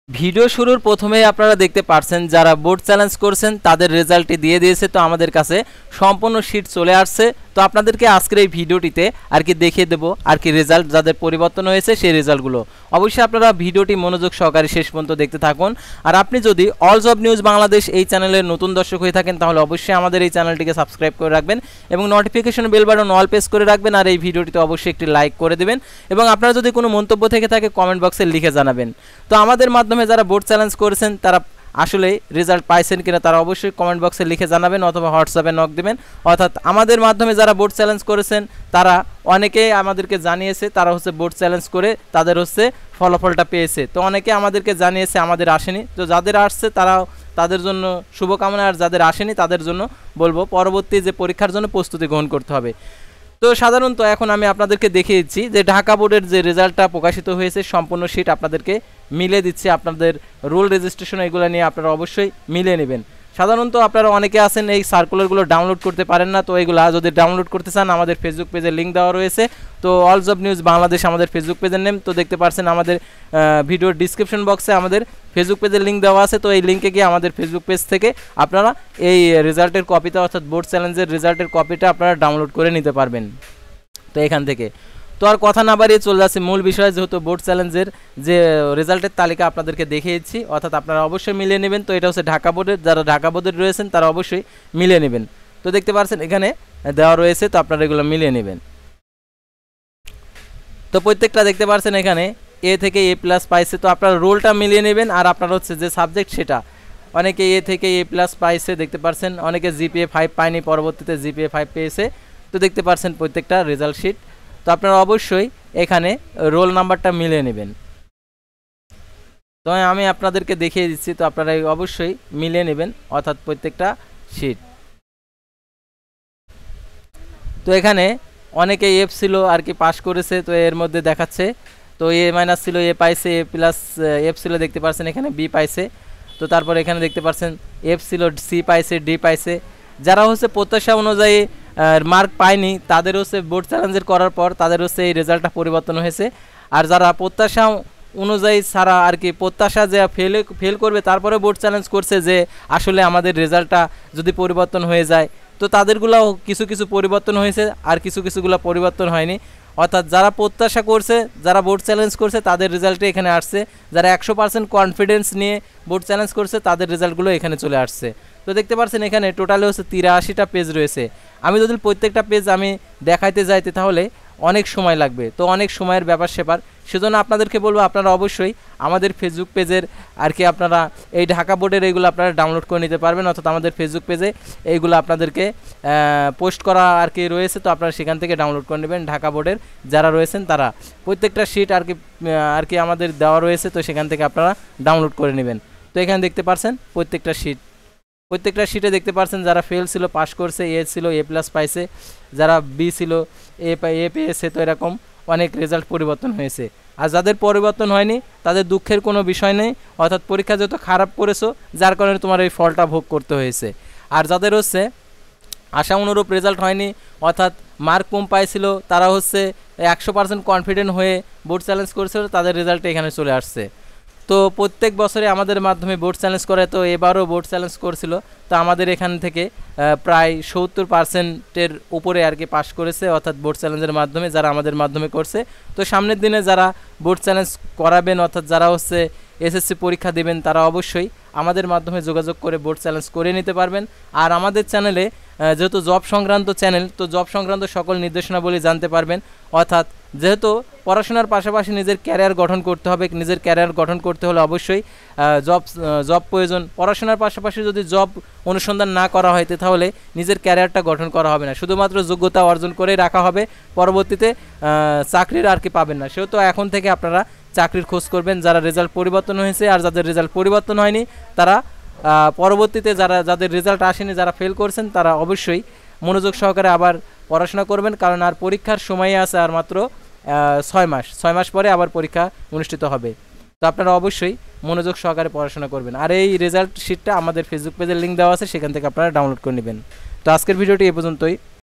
Video শুরুর প্রথমেই আপনারা দেখতে পাচ্ছেন যারা বোর্ড চ্যালেঞ্জ করছেন তাদের রেজাল্টটি দিয়ে দিয়েছে। তো আমাদের কাছে সম্পূর্ণ শীট চলে আসছে। তো আপনাদেরকে আজকের এই ভিডিওটিতে আর কি দেখিয়ে দেবো আর কি রেজাল্ট যাদের পরিবর্তন হয়েছে সেই রেজাল্টগুলো। অবশ্যই আপনারা ভিডিওটি মনোযোগ সহকারে শেষ পর্যন্ত দেখতে থাকুন। আর আপনি যদি অল জব নিউজ বাংলাদেশ এই চ্যানেলের নতুন দর্শক হয়ে থাকেন তাহলে অবশ্যই আমাদের এই চ্যানেলটিকে সাবস্ক্রাইব করে রাখবেন এবং notification bell button all press করে রাখবেন। আর এই ভিডিওটিতে অবশ্যই একটি লাইক করে দেবেন এবং আপনারা যদি কোনো মন্তব্য থেকে থাকে কমেন্ট বক্সে লিখে জানাবেন। তো আমাদের মাধ্যমে যারা বোর্ড চ্যালেঞ্জ করেছেন তারা আসলে রেজাল্ট পাইছেন কিনা তারা অবশ্যই কমেন্ট বক্সে লিখে জানাবেন অথবা হোয়াটসঅ্যাপে নক দেবেন। অর্থাৎ আমাদের মাধ্যমে যারা বোর্ড চ্যালেঞ্জ করেছেন তারা অনেকেই আমাদেরকে জানিয়েছে তারা হচ্ছে বোর্ড চ্যালেঞ্জ করে তাদের হচ্ছে ফলাফলটা পেয়েছে। তো অনেকে আমাদেরকে জানিয়েছে আমাদের আসেনি। তো যাদের আসছে তারাও তাদের জন্য শুভকামনা, আর যাদের আসেনি তাদের জন্য বলবো পরবর্তী যে পরীক্ষার জন্য প্রস্তুতি গ্রহণ করতে হবে। তো সাধারণত এখন আমি আপনাদেরকে দেখিয়ে দিচ্ছি যে ঢাকা বোর্ডের যে রেজাল্টটা প্রকাশিত হয়েছে সম্পূর্ণ শীট আপনাদেরকে মিলে দিচ্ছি। আপনাদের রোল রেজিস্ট্রেশন এগুলো নিয়ে আপনারা অবশ্যই মিলিয়ে নেবেন। সাধারণত আপনারা অনেকে আছেন এই সার্কুলারগুলো ডাউনলোড করতে পারেন না। তো এইগুলো যদি ডাউনলোড করতে চান আমাদের ফেসবুক পেজে লিঙ্ক দেওয়া রয়েছে। তো অল জব নিউজ বাংলাদেশ আমাদের ফেসবুক পেজের নেম। তো দেখতে পাচ্ছেন আমাদের ভিডিওর ডিসক্রিপশন বক্সে আমাদের ফেসবুক পেজের লিঙ্ক দেওয়া আছে। তো এই লিঙ্কে গিয়ে আমাদের ফেসবুক পেজ থেকে আপনারা এই রেজাল্টের কপিটা অর্থাৎ বোর্ড চ্যালেঞ্জের রেজাল্টের কপিটা আপনারা ডাউনলোড করে নিতে পারবেন। তো এখান থেকে তো আর কথা না বাড়িয়ে চলে যাচ্ছে মূল বিষয়, যেহেতু বোর্ড চ্যালেঞ্জের যে রেজাল্টের তালিকা আপনাদেরকে দেখিয়েছি অর্থাৎ আপনারা অবশ্যই মিলিয়ে নেবেন। তো এটা হচ্ছে ঢাকা বোর্ডের, যারা ঢাকা বোর্ডের রয়েছেন তারা অবশ্যই মিলিয়ে নেবেন। তো দেখতে পাচ্ছেন এখানে দেওয়া রয়েছে, তো আপনারা এগুলো মিলিয়ে নেবেন। তো প্রত্যেকটা দেখতে পাচ্ছেন এখানে এ থেকে এ প্লাস পাইছে। তো আপনারা রোলটা মিলিয়ে নেবেন আর আপনার হচ্ছে যে সাবজেক্ট সেটা অনেকে এ থেকে এ প্লাস পাইছে দেখতে পাচ্ছেন, অনেকে জিপিএ 5 পায়নি, পরবর্তীতে জিপিএ 5 পেয়েছে। তো দেখতে পাচ্ছেন প্রত্যেকটা রেজাল্ট শিট। তো আপনারা অবশ্যই এখানে রোল নাম্বারটা মিলিয়ে নেবেন। তো আমি আপনাদেরকে দেখিয়ে দিচ্ছি, তো আপনারা অবশ্যই মিলিয়ে নেবেন অর্থাৎ প্রত্যেকটা শিট। তো এখানে অনেকে এফ ছিল আর কি পাস করেছে, তো এর মধ্যে দেখাচ্ছে। তো এ মাইনাস ছিল এ পাইছে, এ প্লাস এফ ছিল দেখতে পাচ্ছেন এখানে বি পাইছে। তো তারপর এখানে দেখতে পাচ্ছেন এফ ছিল সি পাইছে, ডি পাইছে। যারা হচ্ছে প্রত্যাশা অনুযায়ী মার্ক পায়নি তাদের হচ্ছে বোর্ড চ্যালেঞ্জের করার পর তাদের হচ্ছে এই রেজাল্টটা পরিবর্তন হয়েছে। আর যারা প্রত্যাশা অনুযায়ী ছাড়া আর কি প্রত্যাশা যে ফেল করবে তারপরে বোর্ড চ্যালেঞ্জ করছে যে আসলে আমাদের রেজাল্টটা যদি পরিবর্তন হয়ে যায়, তো তাদেরগুলোও কিছু কিছু পরিবর্তন হয়েছে আর কিছু কিছুগুলো পরিবর্তন হয়নি। অর্থাৎ যারা প্রত্যাশা করছে, যারা বোর্ড চ্যালেঞ্জ করছে তাদের রেজাল্টে এখানে আসছে। যারা 100% কনফিডেন্স নিয়ে বোর্ড চ্যালেঞ্জ করছে তাদের রেজাল্টগুলো এখানে চলে আসছে। তো দেখতে পাচ্ছেন এখানে টোটালে হচ্ছে 83টা পেজ রয়েছে। আমি যদি প্রত্যেকটা পেজ আমি দেখাইতে যাইতে তাহলে অনেক সময় লাগবে, তো অনেক সময়ের ব্যাপার সেপার। সেজন্য আপনাদেরকে বলবো আপনারা অবশ্যই আমাদের ফেসবুক পেজের আর কি আপনারা এই ঢাকা বোর্ডের এইগুলো আপনারা ডাউনলোড করে নিতে পারবেন। অর্থাৎ আমাদের ফেসবুক পেজে এইগুলো আপনাদেরকে পোস্ট করা আর কি রয়েছে, তো আপনারা সেখান থেকে ডাউনলোড করে নেবেন। ঢাকা বোর্ডের যারা রয়েছেন তারা প্রত্যেকটা শিট আর কি আমাদের দেওয়া রয়েছে, তো সেখান থেকে আপনারা ডাউনলোড করে নেবেন। তো এখানে দেখতে পাচ্ছেন প্রত্যেকটা শিটে দেখতে পাচ্ছেন যারা ফেল ছিল পাস করছে, এ ছিল এ প্লাস পাইছে, যারা বি ছিল এ পেয়েছে। তো এরকম অনেক রেজাল্ট পরিবর্তন হয়েছে। আর যাদের পরিবর্তন হয়নি তাদের দুঃখের কোনো বিষয় নেই, অর্থাৎ পরীক্ষা যত খারাপ করেছো যার কারণে তোমার এই ফলটা ভোগ করতে হয়েছে। আর যাদের হচ্ছে আশা অনুরূপ রেজাল্ট হয়নি অর্থাৎ মার্ক কম পাইছিল তারা হচ্ছে 100% কনফিডেন্ট হয়ে বোর্ড চ্যালেঞ্জ করেছিল, তাদের রেজাল্ট এখানে চলে আসছে। তো প্রত্যেক বছরে আমাদের মাধ্যমে বোর্ড চ্যালেঞ্জ করে, তো এবারও বোর্ড চ্যালেঞ্জ করছিল। তো আমাদের এখান থেকে প্রায় 70%-এর উপরে আর কি পাস করেছে অর্থাৎ বোর্ড চ্যালেঞ্জের মাধ্যমে যারা আমাদের মাধ্যমে করছে। তো সামনের দিনে যারা বোর্ড চ্যালেঞ্জ করাবেন অর্থাৎ যারা হচ্ছে এসএসসি পরীক্ষা দেবেন তারা অবশ্যই আমাদের মাধ্যমে যোগাযোগ করে বোর্ড চ্যালেঞ্জ করে নিতে পারবেন। আর আমাদের চ্যানেলে যেহেতু জব সংক্রান্ত চ্যানেল, তো জব সংক্রান্ত সকল নির্দেশনাবলী জানতে পারবেন। অর্থাৎ যেহেতু পড়াশোনার পাশাপাশি নিজের ক্যারিয়ার গঠন করতে হবে, নিজের ক্যারিয়ার গঠন করতে হলে অবশ্যই জব প্রয়োজন। পড়াশোনার পাশাপাশি যদি জব অনুসন্ধান না করা হয় তাহলে নিজের ক্যারিয়ারটা গঠন করা হবে না, শুধুমাত্র যোগ্যতা অর্জন করেই রাখা হবে, পরবর্তীতে চাকরির আর কি পাবেন না। সেহেতু এখন থেকে আপনারা চাকরির খোঁজ করবেন যারা রেজাল্ট পরিবর্তন হয়েছে। আর যাদের রেজাল্ট পরিবর্তন হয়নি তারা পরবর্তীতে যাদের রেজাল্ট আসেনি, যারা ফেল করছেন তারা অবশ্যই মনোযোগ সহকারে আবার পড়াশোনা করবেন, কারণ আর পরীক্ষার সময় আছে আর মাত্র 6 মাস পরে আবার পরীক্ষা অনুষ্ঠিত হবে। তো আপনারা অবশ্যই মনোযোগ সহকারে পড়াশোনা করবেন। আর এই রেজাল্ট শিটটা আমাদের ফেসবুক পেজের লিঙ্ক দেওয়া আছে, সেখান থেকে আপনারা ডাউনলোড করে নেবেন। তো আজকের ভিডিওটি এ পর্যন্তই।